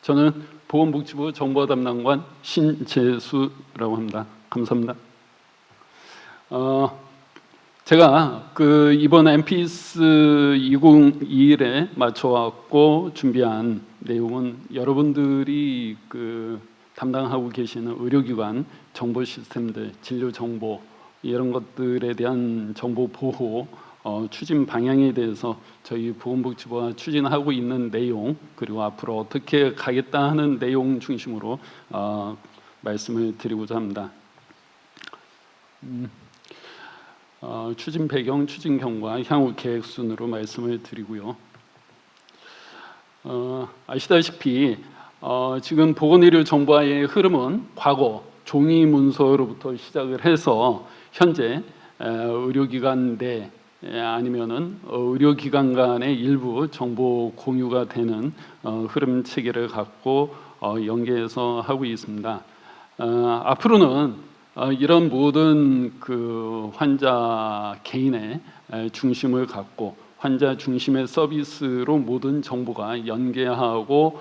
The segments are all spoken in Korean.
저는 보건복지부 정보 담당관 신재수라고 합니다. 감사합니다. 제가 이번 MPS 2021에 맞춰갖고 준비한 내용은 여러분들이 담당하고 계시는 의료기관 정보 시스템들, 진료 정보 이런 것들에 대한 정보 보호 추진 방향에 대해서 저희 보건복지부가 추진하고 있는 내용, 그리고 앞으로 어떻게 가겠다 하는 내용 중심으로 말씀을 드리고자 합니다. 추진 배경, 추진 경과, 향후 계획 순으로 말씀을 드리고요. 아시다시피 지금 보건의료 정보화의 흐름은 과거 종이 문서로부터 시작을 해서 현재 의료기관 내 아니면은 의료기관 간의 일부 정보 공유가 되는 흐름 체계를 갖고 연계해서 하고 있습니다. 앞으로는 이런 모든 환자 개인의 중심을 갖고 환자 중심의 서비스로 모든 정보가 연계하고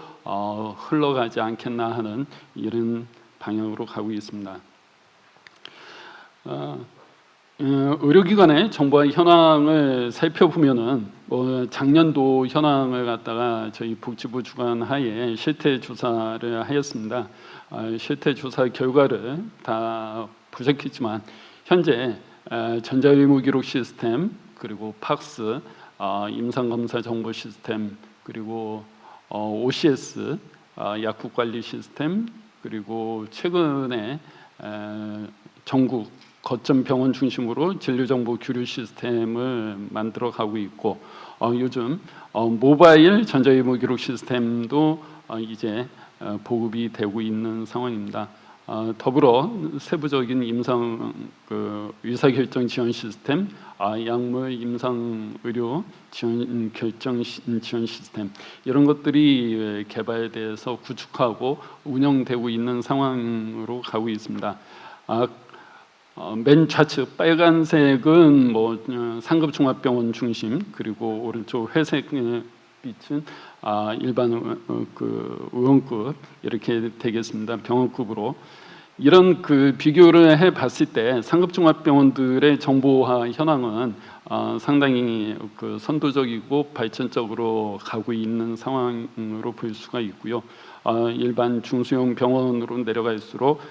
흘러가지 않겠나 하는 이런 방향으로 가고 있습니다. 의료기관의 정보화 현황을 살펴보면은 작년도 현황을 갖다가 저희 복지부 주관하에 실태 조사를 하였습니다. 실태 조사 결과를 다 보셨겠지만 현재 전자의무 기록 시스템, 그리고 팍스, 임상검사 정보 시스템, 그리고 OCS 약국 관리 시스템, 그리고 최근에 전국 거점 병원 중심으로 진료정보 규류 시스템을 만들어 가고 있고 요즘 모바일 전자의무 기록 시스템도 이제 보급이 되고 있는 상황입니다. 더불어 세부적인 임상 의사결정 지원 시스템, 약물 임상 의료 지원 결정 지원 시스템 이런 것들이 개발돼서 구축하고 운영되고 있는 상황으로 가고 있습니다. 맨 좌측 빨간색은 상급종합병원 중심, 그리고 오른쪽 회색 빛은 일반 의원급 이렇게 되겠습니다. 병원급으로 이런 비교를 해봤을 때 상급종합병원들의 정보화 현황은 상당히 선도적이고 발전적으로 가고 있는 상황으로 볼 수가 있고요. 일반 중소형 병원으로 내려갈수록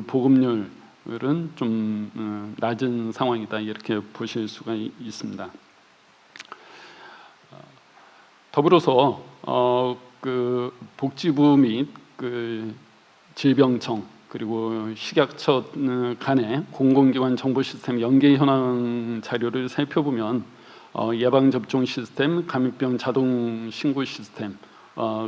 보급률 은 좀 낮은 상황이다 이렇게 보실 수가 있습니다. 더불어서 복지부 및 질병청 그리고 식약처 간의 공공기관 정보 시스템 연계 현황 자료를 살펴보면 예방접종 시스템, 감염병 자동 신고 시스템,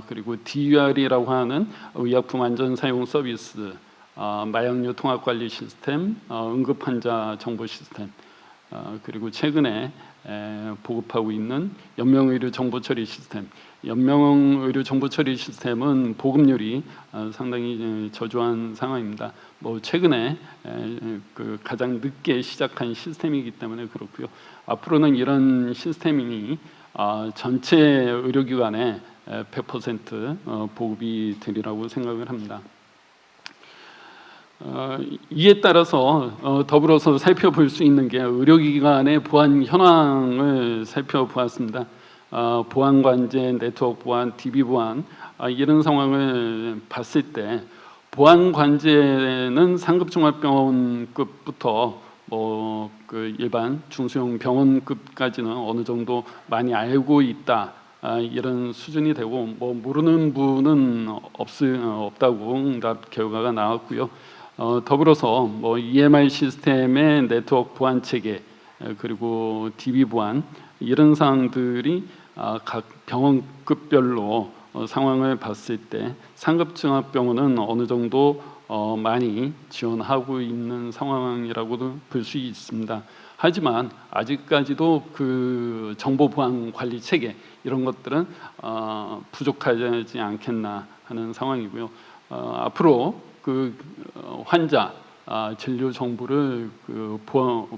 그리고 DUR이라고 하는 의약품 안전 사용 서비스, 마약류 통합 관리 시스템, 응급 환자 정보 시스템, 그리고 최근에 보급하고 있는 연명의료 정보 처리 시스템. 연명의료 정보 처리 시스템은 보급률이 상당히 저조한 상황입니다. 최근에 가장 늦게 시작한 시스템이기 때문에 그렇고요. 앞으로는 이런 시스템이 전체 의료기관에 100% 보급이 되리라고 생각을 합니다. 이에 따라서 더불어서 살펴볼 수 있는 게 의료기관의 보안 현황을 살펴보았습니다. 보안 관제, 네트워크 보안, DB 보안 이런 상황을 봤을 때 보안 관제는 상급종합병원급부터 일반 중소형 병원급까지는 어느 정도 많이 알고 있다. 이런 수준이 되고 모르는 분은 없다고 응답 결과가 나왔고요. 더불어서 EMR 시스템의 네트워크 보안 체계 그리고 DB 보안 이런 사항들이 각 병원급별로 상황을 봤을 때 상급종합병원은 어느 정도 많이 지원하고 있는 상황이라고도 볼 수 있습니다. 하지만 아직까지도 정보 보안 관리 체계 이런 것들은 부족하지 않겠나 하는 상황이고요. 앞으로 환자 진료 정보를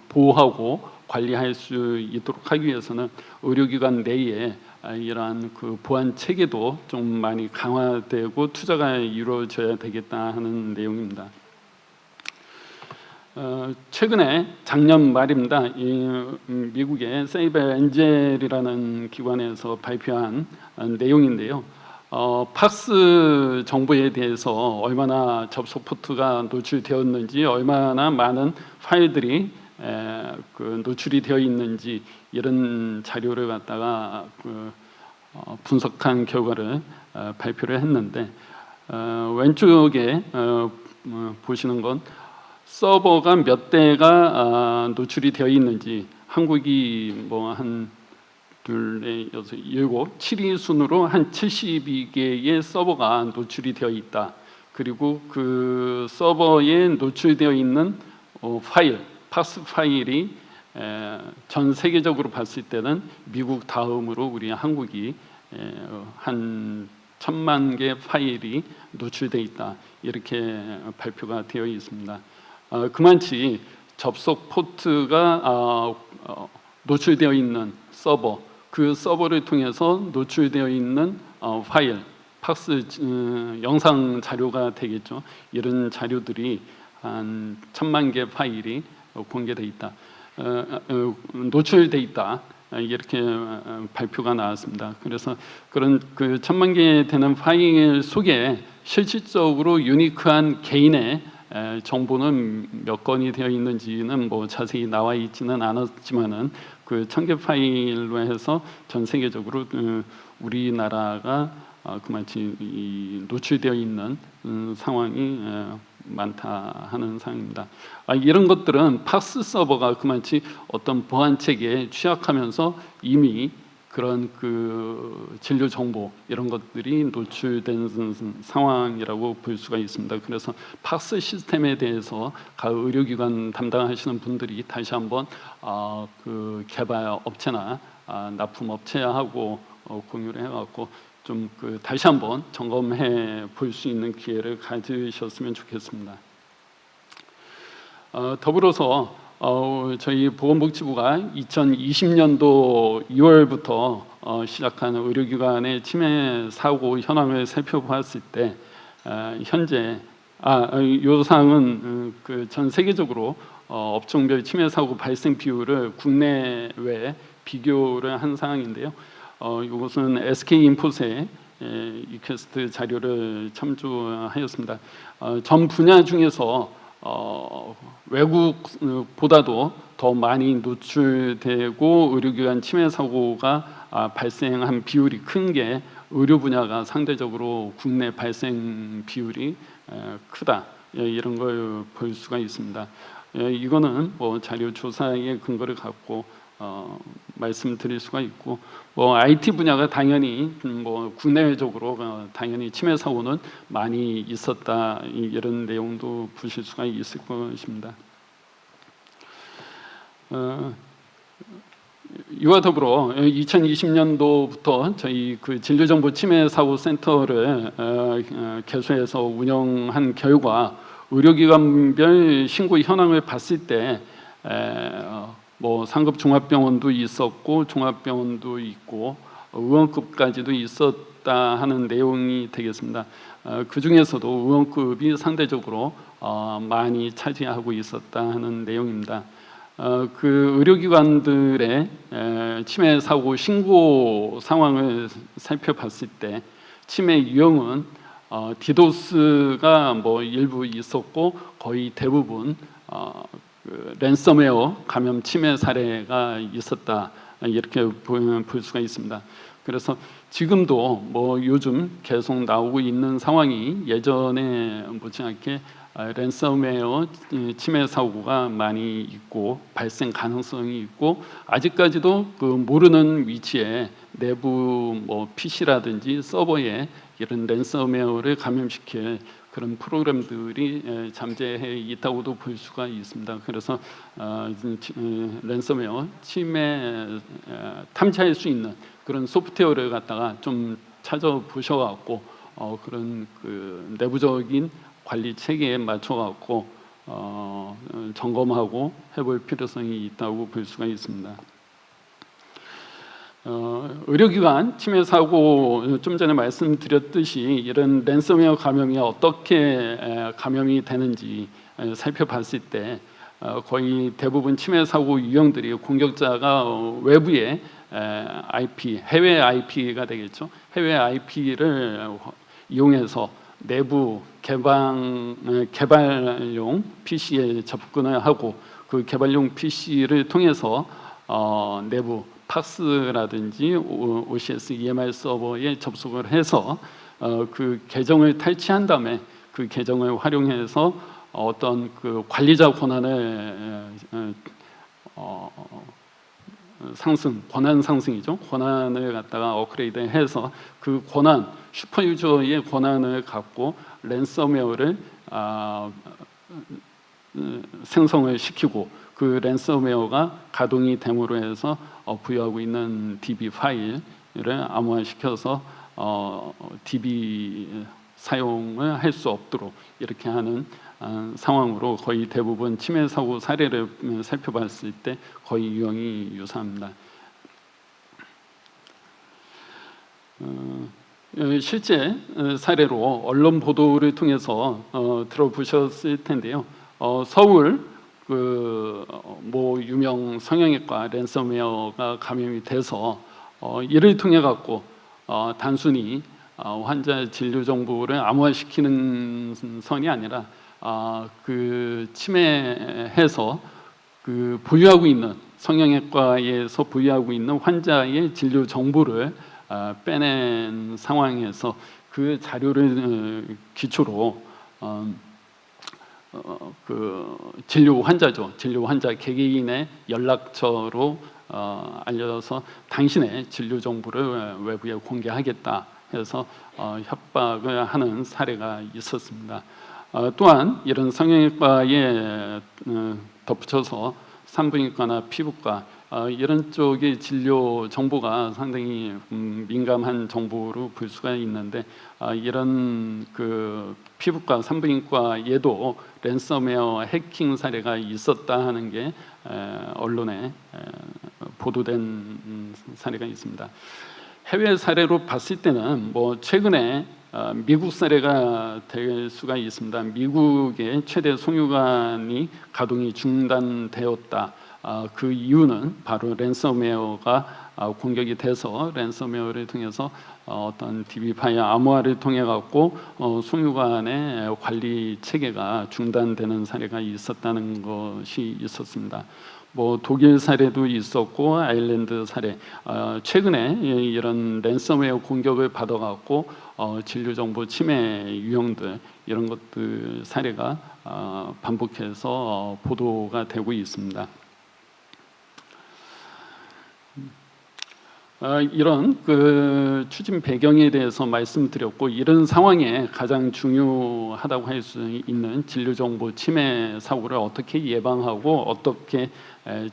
보호하고 관리할 수 있도록 하기 위해서는 의료기관 내에 이러한 그 보안 체계도 좀 많이 강화되고 투자가 이루어져야 되겠다 하는 내용입니다. 최근에 작년 말입니다. 미국의 세이버 엔젤이라는 기관에서 발표한 내용인데요. 팍스 정보에 대해서 얼마나 접속 포트가 노출되었는지, 얼마나 많은 파일들이 노출이 되어 있는지 이런 자료를 갖다가 분석한 결과를 발표를 했는데, 왼쪽에 보시는 건 서버가 몇 대가 노출이 되어 있는지, 한국이 뭐 한 둘, 넷, 여섯, 일곱, 7위 순으로 한 72개의 서버가 노출이 되어 있다. 그리고 그 서버에 노출되어 있는 파일, 팍스 파일이 전 세계적으로 봤을 때는 미국 다음으로 우리 한국이 한 1,000만 개 파일이 노출되어 있다. 이렇게 발표가 되어 있습니다. 그만치 접속 포트가 노출되어 있는 서버, 그 서버를 통해서 노출되어 있는 파일, 팍스 영상 자료가 되겠죠. 이런 자료들이 한 1,000만 개 파일이 공개돼 있다, 노출돼 있다. 이렇게 발표가 나왔습니다. 그래서 그런 그 1,000만 개 되는 파일 속에 실질적으로 유니크한 개인의 정보는 몇 건이 되어 있는지는 뭐 자세히 나와 있지는 않았지만은 그 1,000개 파일로 해서 전 세계적으로 우리나라가 그만치 노출되어 있는 상황이 많다 하는 상황입니다. 이런 것들은 팍스 서버가 그만치 어떤 보안 체계에 취약하면서 이미 그런 그 진료 정보 이런 것들이 노출된 상황이라고 볼 수가 있습니다. 그래서 팍스 시스템에 대해서 각 의료기관 담당하시는 분들이 다시 한번 그 개발 업체나 납품 업체하고 공유를 해갖고 좀 그 다시 한번 점검해 볼 수 있는 기회를 가지셨으면 좋겠습니다. 더불어서 저희 보건복지부가 2020년도 2월부터 시작한 의료기관의 치매 사고 현황을 살펴보았을 때 현재 이 사항은 그 전 세계적으로 업종별 치매 사고 발생 비율을 국내외 비교를 한 사항인데요. 이것은 SK인포스의 이퀘스트 자료를 참조하였습니다. 전 분야 중에서 외국보다도 더 많이 노출되고 의료기관 치매 사고가 발생한 비율이 큰 게 의료 분야가 상대적으로 국내 발생 비율이 크다, 이런 걸 볼 수가 있습니다. 이거는 뭐 자료 조사의 근거를 갖고 말씀드릴 수가 있고, 뭐 IT 분야가 당연히 뭐 국내외적으로 당연히 치매 사고는 많이 있었다, 이런 내용도 보실 수가 있을 것입니다. 이와 더불어 2020년도부터 저희 그 진료정보 치매 사고 센터를 개소해서 운영한 결과 의료기관별 신고 현황을 봤을 때 뭐 상급 종합병원도 있었고 종합병원도 있고 의원급까지도 있었다 하는 내용이 되겠습니다. 그 중에서도 의원급이 상대적으로 많이 차지하고 있었다 하는 내용입니다. 그 의료기관들의 치매 사고 신고 상황을 살펴봤을 때 치매 유형은 디도스가 뭐 일부 있었고 거의 대부분 그 랜섬웨어 감염 치매 사례가 있었다, 이렇게 볼 수가 있습니다. 그래서 지금도 뭐 요즘 계속 나오고 있는 상황이 예전에 못지않게 랜섬웨어 치매 사고가 많이 있고 발생 가능성이 있고, 아직까지도 그 모르는 위치에 내부 뭐 PC라든지 서버에 이런 랜섬웨어를 감염시킬 그런 프로그램들이 잠재해 있다고도 볼 수가 있습니다. 그래서 랜섬웨어 치매 탐지할 수 있는 그런 소프트웨어를 갖다가 좀 찾아보셔갖고 그런 그 내부적인 관리 체계에 맞춰갖고 점검하고 해볼 필요성이 있다고 볼 수가 있습니다. 의료기관 침해 사고 좀 전에 말씀드렸듯이 이런 랜섬웨어 감염이 어떻게 감염이 되는지 살펴봤을 때 거의 대부분 침해 사고 유형들이 공격자가 외부의 IP, 해외 IP가 되겠죠. 해외 IP를 이용해서 내부 개발용 PC에 접근을 하고 그 개발용 PC를 통해서 내부 팍스라든지 OCS EMR 서버에 접속을 해서 그 계정을 탈취한 다음에 그 계정을 활용해서 어떤 그 관리자 권한을 권한 상승이죠. 권한을 갖다가 업그레이드해서 그 권한, 슈퍼유저의 권한을 갖고 랜섬웨어를 생성을 시키고 그 랜섬웨어가 가동이 됨으로 해서 부여하고 있는 DB 파일을 암호화시켜서 DB 사용을 할 수 없도록 이렇게 하는 상황으로 거의 대부분 침해 사고 사례를 살펴봤을 때 거의 유형이 유사합니다. 실제 사례로 언론 보도를 통해서 들어보셨을 텐데요. 서울 모 유명 성형외과 랜섬웨어가 감염이 돼서 이를 통해 갖고 단순히 환자 진료 정보를 암호화시키는 선이 아니라 그 침해해서 그 보유하고 있는 성형외과에서 보유하고 있는 환자의 진료 정보를 빼낸 상황에서 그 자료를 기초로 그 진료 환자 개개인의 연락처로 알려서 당신의 진료 정보를 외부에 공개하겠다 해서 협박을 하는 사례가 있었습니다. 또한 이런 성형외과에 덧붙여서 산부인과나 피부과 이런 쪽의 진료 정보가 상당히 민감한 정보로 볼 수가 있는데 이런 그 피부과, 산부인과에도 랜섬웨어 해킹 사례가 있었다 하는 게 언론에 보도된 사례가 있습니다. 해외 사례로 봤을 때는 뭐 최근에 미국 사례가 될 수가 있습니다. 미국의 최대 송유관이 가동이 중단되었다. 그 이유는 바로 랜섬웨어가 공격이 돼서 랜섬웨어를 통해서 어떤 DB 파일 암호화를 통해 갖고 송유관의 관리 체계가 중단되는 사례가 있었다는 것이 있었습니다. 뭐 독일 사례도 있었고 아일랜드 사례, 최근에 이런 랜섬웨어 공격을 받아갖고 진료 정보 침해 유형들 이런 것들 사례가 반복해서 보도가 되고 있습니다. 이런 그 추진 배경에 대해서 말씀드렸고 이런 상황에 가장 중요하다고 할 수 있는 진료 정보 침해 사고를 어떻게 예방하고 어떻게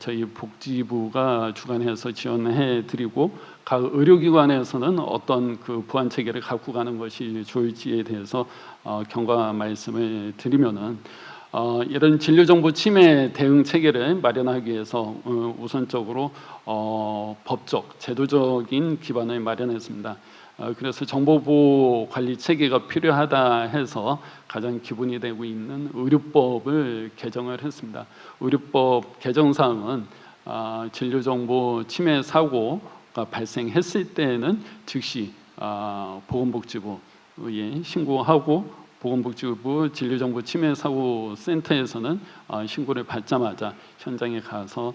저희 복지부가 주관해서 지원해 드리고 각 의료기관에서는 어떤 그 보안 체계를 갖고 가는 것이 좋을지에 대해서 경과 말씀을 드리면은 이런 진료 정보 침해 대응 체계를 마련하기 위해서 우선적으로 법적, 제도적인 기반을 마련했습니다. 그래서 정보보호 관리 체계가 필요하다 해서 가장 기본이 되고 있는 의료법을 개정을 했습니다. 의료법 개정 사항은 진료 정보 침해 사고가 발생했을 때는 즉시 보건복지부에 신고하고 보건복지부 진료정보 침해 사고 센터에서는 신고를 받자마자 현장에 가서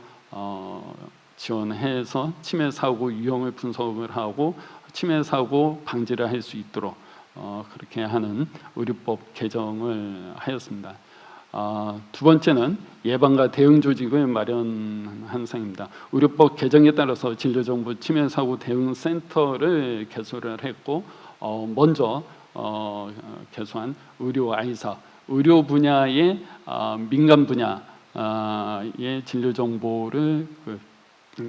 지원해서 침해 사고 유형을 분석을 하고 침해 사고 방지를 할 수 있도록 그렇게 하는 의료법 개정을 하였습니다. 두 번째는 예방과 대응 조직을 마련한 상입니다. 의료법 개정에 따라서 진료정보 침해 사고 대응 센터를 개설을 했고 먼저 개소한 의료 아이사, 의료 분야의 민간 분야의 진료 정보를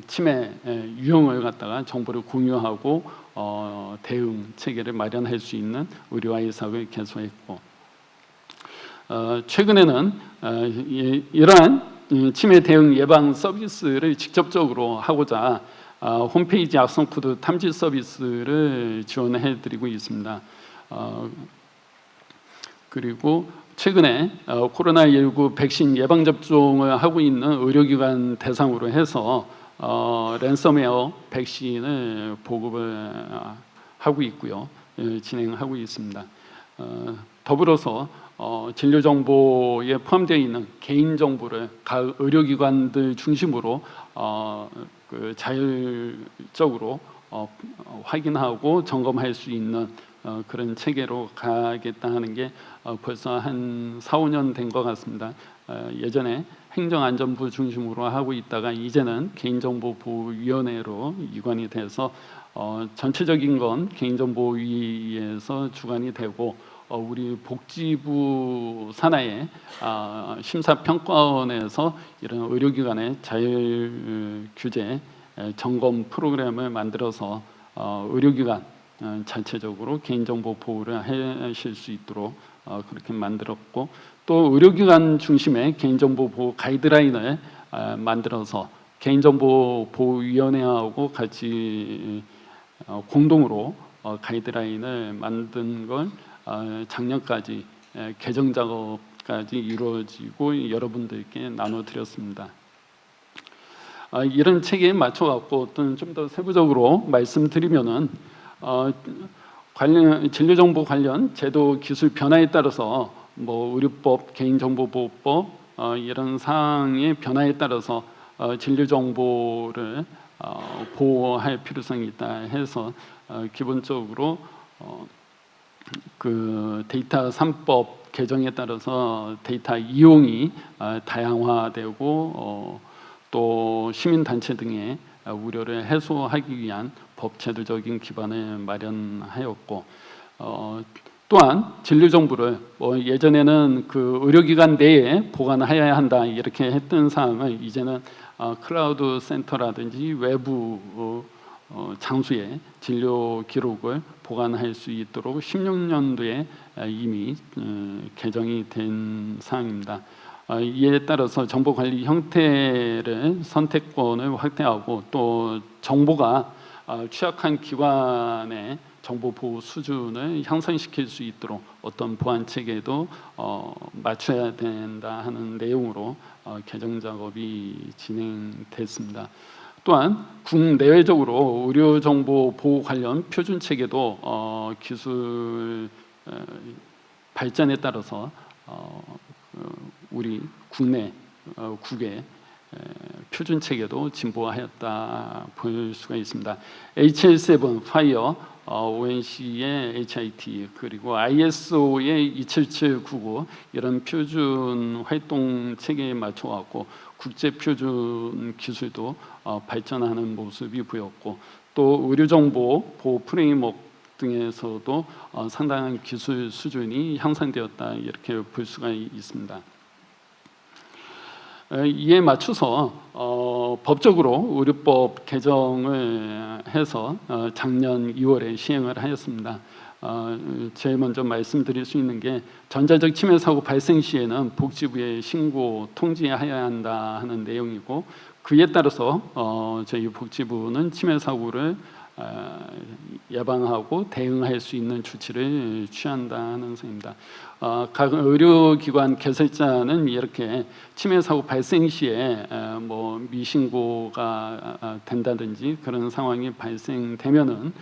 침해 유형을 갖다가 정보를 공유하고 대응 체계를 마련할 수 있는 의료 아이사를 개소했고 최근에는 이러한 치매 대응 예방 서비스를 직접적으로 하고자 홈페이지 악성 코드 탐지 서비스를 지원해드리고 있습니다. 그리고 최근에 코로나19 백신 예방 접종을 하고 있는 의료기관 대상으로 해서 랜섬웨어 백신을 보급을 하고 있고요, 진행하고 있습니다. 더불어서 진료 정보에 포함되어 있는 개인 정보를 각 의료기관들 중심으로 자율적으로 확인하고 점검할 수 있는 그런 체계로 가겠다 하는 게 벌써 한 4, 5년 된 것 같습니다. 예전에 행정안전부 중심으로 하고 있다가 이제는 개인정보보호위원회로 이관이 돼서 전체적인 건 개인정보위에서 주관이 되고 우리 복지부 산하의 심사평가원에서 이런 의료기관의 자율 규제 점검 프로그램을 만들어서 의료기관 자체적으로 개인정보 보호를 하실 수 있도록 그렇게 만들었고, 또 의료기관 중심의 개인정보 보호 가이드라인을 만들어서 개인정보보호위원회하고 같이 공동으로 가이드라인을 만든 걸 작년까지 개정 작업까지 이루어지고 여러분들께 나눠드렸습니다. 이런 체계에 맞춰갖고 또는 좀 더 세부적으로 말씀드리면은 진료정보 관련 제도 기술 변화에 따라서 의료법, 개인정보보호법 이런 사항의 변화에 따라서 진료정보를 보호할 필요성이 있다 해서 기본적으로 그 데이터 3법 개정에 따라서 데이터 이용이 다양화되고 또 시민단체 등의 우려를 해소하기 위한 법 제도적인 기반을 마련하였고, 또한 진료 정보를 예전에는 그 의료기관 내에 보관해야 한다 이렇게 했던 사항을 이제는 클라우드 센터라든지 외부 장소에 진료 기록을 보관할 수 있도록 16년도에 이미 개정이 된 사항입니다. 이에 따라서 정보 관리 형태를 선택권을 확대하고 또 정보가 취약한 기관의 정보 보호 수준을 향상시킬 수 있도록 어떤 보안 체계도 맞춰야 된다 하는 내용으로 개정 작업이 진행됐습니다. 또한 국내외적으로 의료 정보 보호 관련 표준 체계도 기술 발전에 따라서 우리 국내 국외 표준 체계도 진보하였다 볼 수가 있습니다. HL7 파이어, ONC의 HIT 그리고 ISO의 27799 이런 표준 활동 체계에 맞춰 갖고 국제 표준 기술도 발전하는 모습이 보였고, 또 의료 정보 보호 프레임워크 등에서도 상당한 기술 수준이 향상되었다 이렇게 볼 수가 있습니다. 이에 맞춰서 법적으로 의료법 개정을 해서 작년 2월에 시행을 하였습니다. 제일 먼저 말씀드릴 수 있는 게 전자적 치매 사고 발생 시에는 복지부에 신고 통지해야 한다 하는 내용이고, 그에 따라서 저희 복지부는 치매 사고를 예방하고 대응할 수 있는 조치를 취한다 하는 사항입니다. 각 의료기관 개설자는 이렇게 치매 사고 발생 시에 미신고가 된다든지 그런 상황이 발생되면은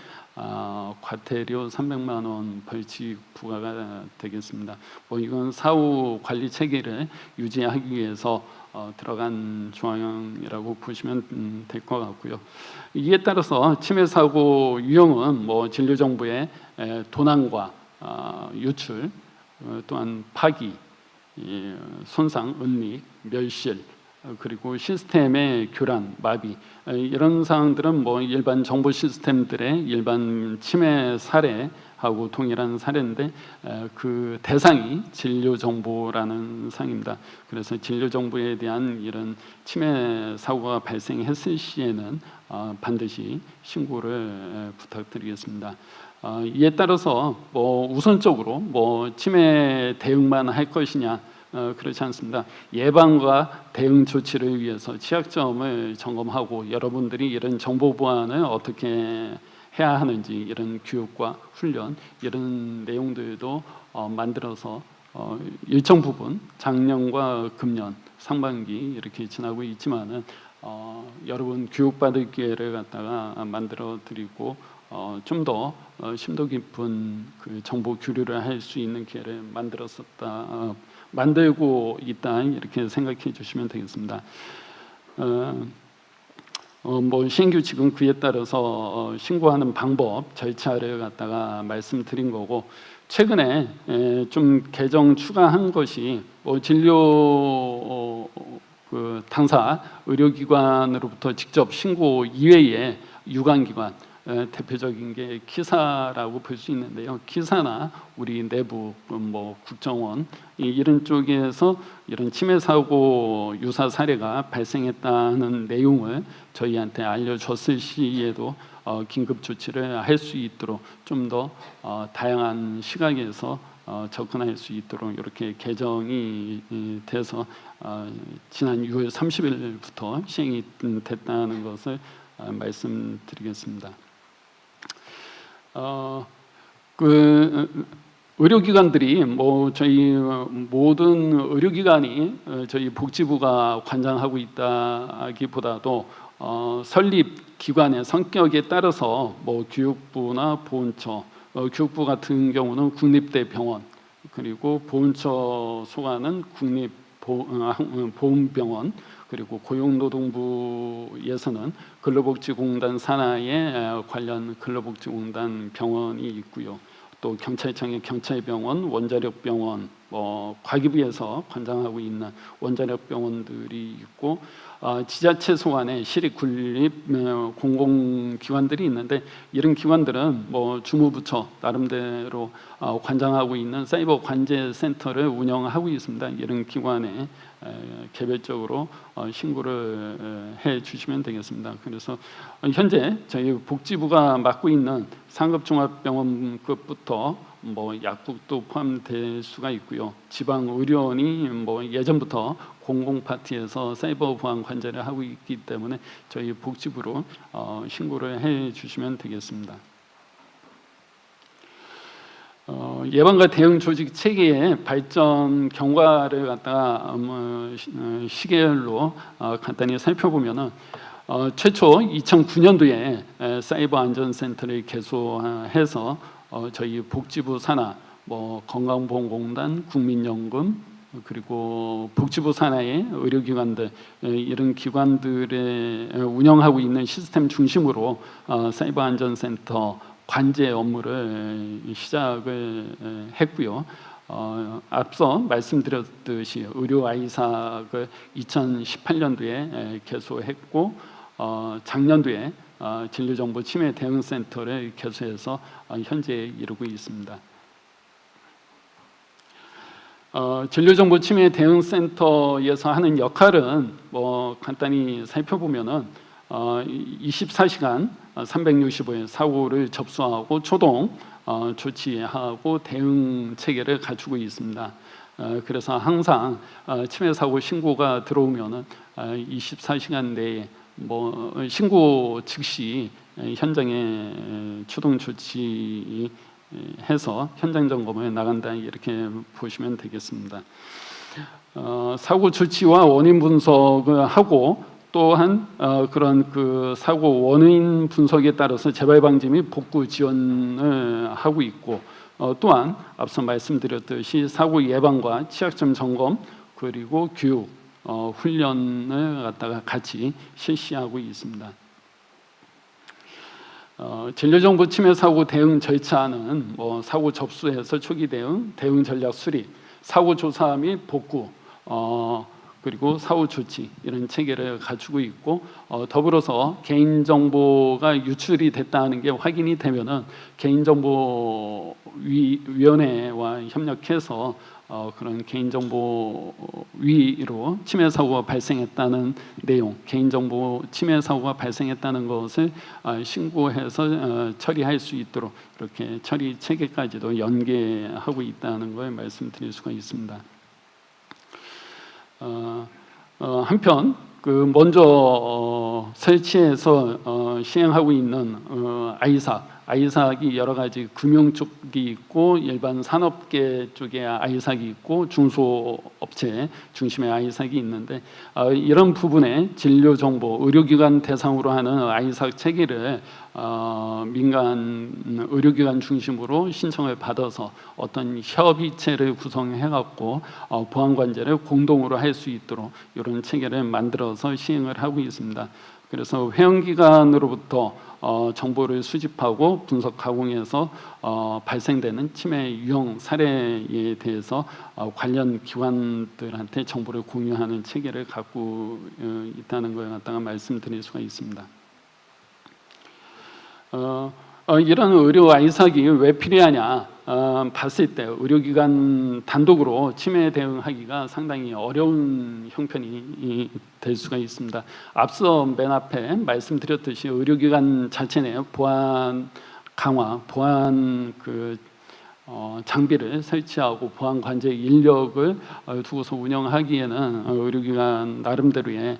과태료 300만 원 벌칙 부과가 되겠습니다. 이건 사후 관리 체계를 유지하기 위해서 들어간 조항이라고 보시면 될 것 같고요. 이에 따라서 치매 사고 유형은 진료 정보의 도난과 유출, 또한 파기, 손상, 은닉, 멸실, 그리고 시스템의 교란, 마비 이런 사항들은 일반 정보 시스템들의 일반 치매 사례하고 동일한 사례인데 그 대상이 진료 정보라는 사항입니다. 그래서 진료 정보에 대한 이런 치매 사고가 발생했을 시에는 반드시 신고를 부탁드리겠습니다. 이에 따라서 우선적으로 치매 대응만 할 것이냐, 그렇지 않습니다. 예방과 대응 조치를 위해서 취약점을 점검하고 여러분들이 이런 정보 보안을 어떻게 해야 하는지 이런 교육과 훈련 이런 내용들도 만들어서 일정 부분 작년과 금년 상반기 이렇게 지나고 있지만은 여러분 교육받을 기회를 갖다가 만들어 드리고 좀 더 심도 깊은 그 정보 교류를 할 수 있는 기회를 만들고 있다 이렇게 생각해 주시면 되겠습니다. 시행규칙은 그에 따라서 신고하는 방법 절차를 갖다가 말씀드린 거고 최근에 좀 개정 추가한 것이 진료 당사 의료기관으로부터 직접 신고 이외에 유관기관 대표적인 게 키사라고 볼 수 있는데요. 키사나 우리 내부 국정원 이런 쪽에서 이런 치매 사고 유사 사례가 발생했다는 내용을 저희한테 알려줬을 시에도 긴급 조치를 할 수 있도록 좀 더 다양한 시각에서 접근할 수 있도록 이렇게 개정이 돼서 지난 6월 30일부터 시행이 됐다는 것을 말씀드리겠습니다. 의료기관들이 저희 모든 의료기관이 저희 복지부가 관장하고 있다기보다도 설립 기관의 성격에 따라서 교육부나 보훈처, 교육부 같은 경우는 국립대병원 그리고 보훈처 소관은 국립보훈병원 그리고 고용노동부에서는 근로복지공단 산하에 관련 근로복지공단 병원이 있고요. 또 경찰청의 경찰병원, 원자력병원, 과기부에서 관장하고 있는 원자력병원들이 있고 지자체 소관의 시립 군립 공공기관들이 있는데 이런 기관들은 주무부처 나름대로 관장하고 있는 사이버 관제센터를 운영하고 있습니다. 이런 기관에 개별적으로 신고를 해 주시면 되겠습니다. 그래서 현재 저희 복지부가 맡고 있는 상급종합병원급부터 약국도 포함될 수가 있고요. 지방 의료원이 예전부터 공공파티에서 사이버 보안 관제를 하고 있기 때문에 저희 복지부로 신고를 해 주시면 되겠습니다. 예방과 대응 조직 체계의 발전 경과를 갖다가 시계열로 간단히 살펴보면은 최초 2009년도에 사이버 안전센터를 개소해서 저희 복지부 산하 건강보험공단, 국민연금 그리고 복지부 산하의 의료기관들 이런 기관들의 운영하고 있는 시스템 중심으로 사이버 안전센터 관제 업무를 시작을 했고요. 앞서 말씀드렸듯이 의료 아이삭을 2018년도에 개소했고 작년도에 진료정보 치매 대응센터를 개소해서 현재 이루고 있습니다. 진료정보 치매 대응센터에서 하는 역할은 간단히 살펴보면은 24시간 365일 사고를 접수하고 초동 조치하고 대응 체계를 갖추고 있습니다. 그래서 항상 치매 사고 신고가 들어오면은 24시간 내에 신고 즉시 현장에 추동 조치해서 현장 점검에 나간다 이렇게 보시면 되겠습니다. 사고 조치와 원인 분석을 하고 또한 그런 그 사고 원인 분석에 따라서 재발 방지 및 복구 지원을 하고 있고 또한 앞서 말씀드렸듯이 사고 예방과 취약점 점검 그리고 교육 훈련을 갖다가 같이 실시하고 있습니다. 진료정보 치매 사고 대응 절차는 사고 접수해서 초기 대응, 대응 전략 수립, 사고 조사 및 복구, 그리고 사후 조치 이런 체계를 갖추고 있고 더불어서 개인정보가 유출이 됐다는 게 확인이 되면은 개인정보위원회와 협력해서 그런 개인정보 위로 침해 사고가 발생했다는 내용, 개인정보 침해 사고가 발생했다는 것을 신고해서 처리할 수 있도록 이렇게 처리 체계까지도 연계하고 있다는 걸 말씀드릴 수가 있습니다. 한편 먼저 설치해서 시행하고 있는 아이삭이 여러 가지 금융 쪽이 있고 일반 산업계 쪽에 아이삭이 있고 중소업체 중심의 아이삭이 있는데 이런 부분에 진료 정보 의료기관 대상으로 하는 아이삭 체계를 민간 의료기관 중심으로 신청을 받아서 어떤 협의체를 구성해 갖고 보안관제를 공동으로 할 수 있도록 이런 체계를 만들어서 시행을 하고 있습니다. 그래서 회원기관으로부터 정보를 수집하고 분석 가공해서 발생되는 침해 유형 사례에 대해서 관련 기관들한테 정보를 공유하는 체계를 갖고 있다는 걸 갖다가 말씀드릴 수가 있습니다. 이런 의료 아이삭이 왜 필요하냐 봤을 때 의료기관 단독으로 침해에 대응하기가 상당히 어려운 형편이 될 수가 있습니다. 앞서 맨 앞에 말씀드렸듯이 의료기관 자체 내 보안 강화, 보안 장비를 설치하고 보안 관제 인력을 두고서 운영하기에는 의료기관 나름대로의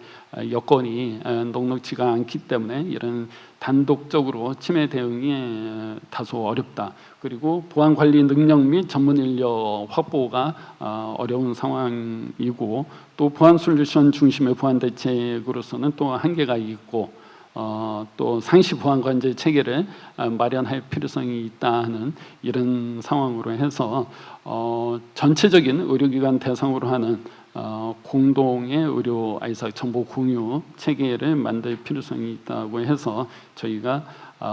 여건이 넉넉지가 않기 때문에 이런 단독적으로 침해 대응이 다소 어렵다. 그리고 보안 관리 능력 및 전문 인력 확보가 어려운 상황이고 또 보안 솔루션 중심의 보안 대책으로서는 또 한계가 있고 또 상시 보안 관제 체계를 마련할 필요성이 있다 하는 이런 상황으로 해서 전체적인 의료기관 대상으로 하는 공동의 의료 아이삭 정보 공유 체계를 만들 필요성이 있다고 해서 저희가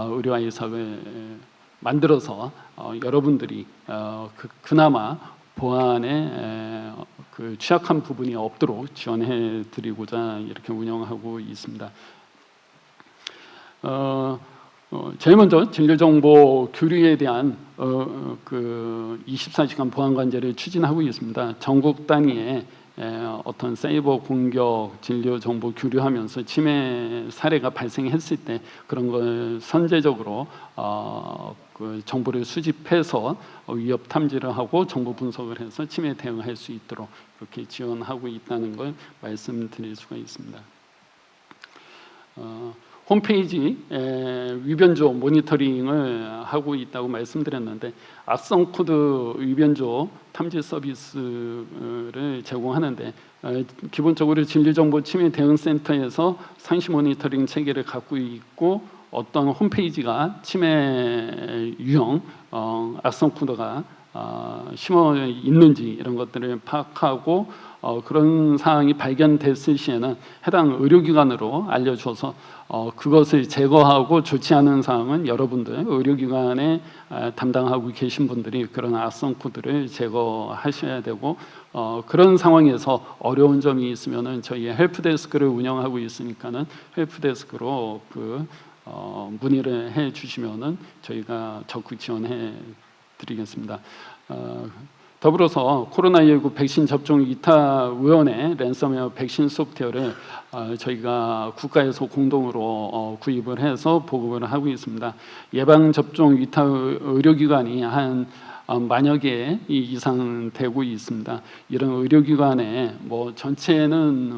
의료 아이삭을 만들어서 여러분들이 그나마 보안에 취약한 부분이 없도록 지원해 드리고자 이렇게 운영하고 있습니다. 제일 먼저 진료정보 교류에 대한 24시간 보안관제를 추진하고 있습니다. 전국 단위의 어떤 사이버 공격, 진료 정보 교류하면서 침해 사례가 발생했을 때 그런 걸 선제적으로 정보를 수집해서 위협 탐지를 하고 정보 분석을 해서 침해 대응할 수 있도록 이렇게 지원하고 있다는 걸 말씀드릴 수가 있습니다. 홈페이지 위변조 모니터링을 하고 있다고 말씀드렸는데 악성 코드 위변조 탐지 서비스를 제공하는데 기본적으로 진료정보 침해 대응센터에서 상시 모니터링 체계를 갖고 있고 어떤 홈페이지가 침해 유형 악성 코드가 심어 있는지 이런 것들을 파악하고 그런 사항이 발견됐을 시에는 해당 의료기관으로 알려줘서 그것을 제거하고 좋지 않은 사항은 여러분들 의료기관에 담당하고 계신 분들이 그런 악성 코드를 제거하셔야 되고 그런 상황에서 어려운 점이 있으면은 저희 헬프데스크를 운영하고 있으니까는 헬프데스크로 문의를 해 주시면은 저희가 적극 지원해 드리겠습니다. 더불어서 코로나19 백신 접종 위탁위원회 랜섬웨어 백신 소프트웨어를 저희가 국가에서 공동으로 구입을 해서 보급을 하고 있습니다. 예방접종 위탁 의료기관이 한 만여 개 이상 되고 있습니다. 이런 의료기관에 전체는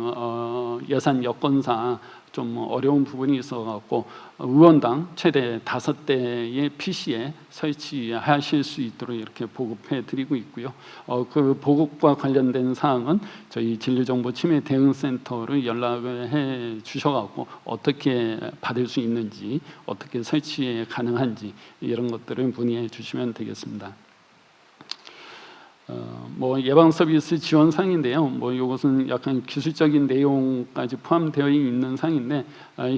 예산 여건상 좀 어려운 부분이 있어갖고 의원당 최대 5대의 PC에 설치하실 수 있도록 이렇게 보급해 드리고 있고요. 그 보급과 관련된 사항은 저희 진료정보 침해 대응센터를 연락을 해 주셔갖고 어떻게 받을 수 있는지, 어떻게 설치 가능한지 이런 것들을 문의해 주시면 되겠습니다. 예방 서비스 지원 사항인데요. 이것은 약간 기술적인 내용까지 포함되어 있는 사항인데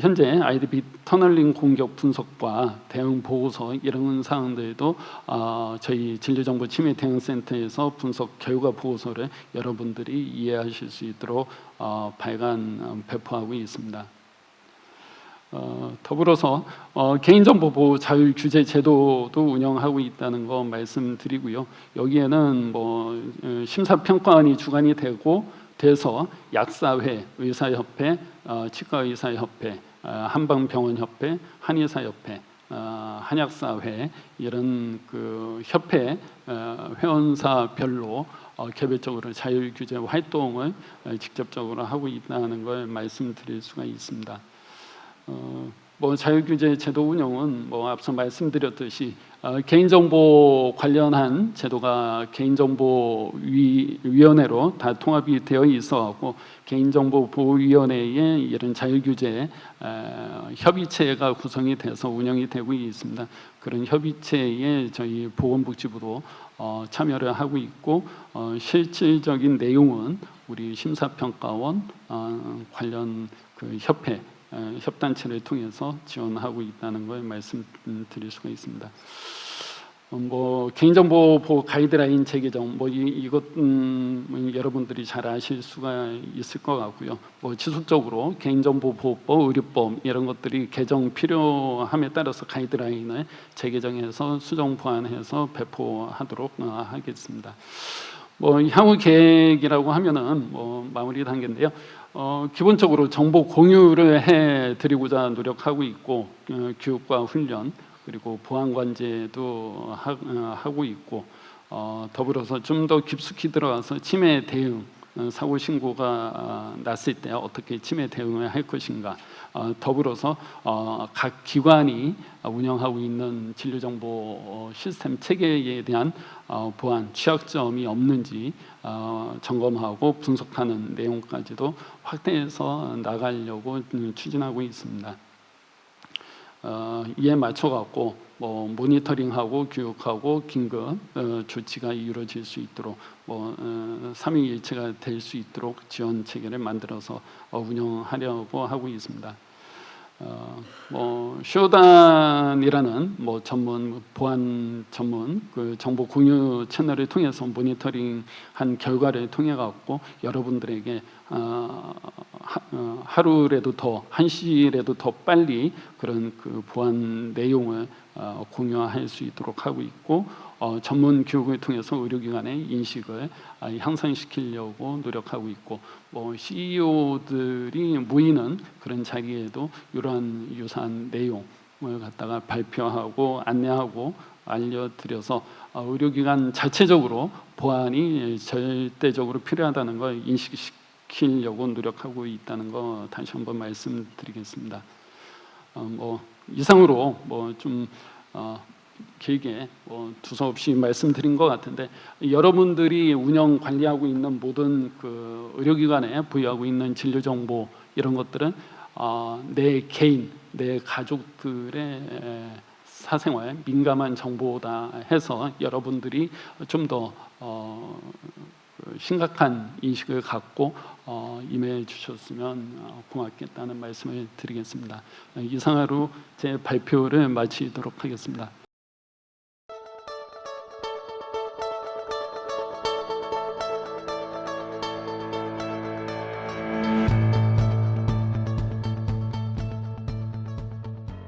현재 IDP 터널링 공격 분석과 대응 보고서 이런 사항들도 저희 진료정보 침해 대응센터에서 분석 결과 보고서를 여러분들이 이해하실 수 있도록 발간 배포하고 있습니다. 더불어서 개인정보 보호 자율 규제 제도도 운영하고 있다는 거 말씀드리고요. 여기에는 심사평가원이 주관이 돼서 약사회, 의사협회, 치과의사협회, 한방병원협회, 한의사협회, 한약사회 이런 그 협회 회원사별로 개별적으로 자율 규제 활동을 직접적으로 하고 있다는 걸 말씀드릴 수가 있습니다. 자율규제 제도 운영은 앞서 말씀드렸듯이 개인정보 관련한 제도가 개인정보위원회로 다 통합이 되어 있어갖고 개인정보보호위원회에 이런 자율규제 협의체가 구성이 돼서 운영이 되고 있습니다. 그런 협의체에 저희 보건복지부도 참여를 하고 있고 실질적인 내용은 우리 심사평가원 관련 그 협회 협단체를 통해서 지원하고 있다는 걸 말씀드릴 수가 있습니다. 개인정보 보호 가이드라인 제개정 이것 여러분들이 잘 아실 수가 있을 것 같고요. 지속적으로 개인정보보호법, 의료법 이런 것들이 개정 필요함에 따라서 가이드라인을 재개정해서 수정 보완해서 배포하도록 하겠습니다. 향후 계획이라고 하면은 마무리 단계인데요. 기본적으로 정보 공유를 해드리고자 노력하고 있고 교육과 훈련 그리고 보안 관제도 하고 있고 더불어서 좀 더 깊숙이 들어가서 치매 대응 사고 신고가 났을 때 어떻게 치매 대응을 할 것인가 더불어서 각 기관이 운영하고 있는 진료정보 시스템 체계에 대한 보안 취약점이 없는지 점검하고 분석하는 내용까지도 확대해서 나가려고 추진하고 있습니다. 이에 맞춰 갖고 모니터링하고 교육하고 긴급 조치가 이루어질 수 있도록 삼위일체가 될 수 있도록 지원 체계를 만들어서 운영하려고 하고 있습니다. 쇼단이라는 전문 보안 전문 그 정보 공유 채널을 통해서 모니터링한 결과를 통해 갖고 여러분들에게 하루라도 더 한시라도 더 빨리 그런 그 보안 내용을 공유할 수 있도록 하고 있고 전문 교육을 통해서 의료기관의 인식을 향상시키려고 노력하고 있고 CEO들이 모이는 그런 자리에도 이러한 유사한 내용을 갖다가 발표하고 안내하고 알려드려서 의료기관 자체적으로 보안이 절대적으로 필요하다는 걸 인식시키려고 노력하고 있다는 거 다시 한번 말씀드리겠습니다. 이상으로 좀 길게 두서없이 말씀드린 것 같은데 여러분들이 운영 관리하고 있는 모든 그 의료기관에 부여하고 있는 진료 정보 이런 것들은 내 개인, 내 가족들의 사생활 민감한 정보다 해서 여러분들이 좀 더 심각한 인식을 갖고 임해 주셨으면 고맙겠다는 말씀을 드리겠습니다. 이상으로 제 발표를 마치도록 하겠습니다.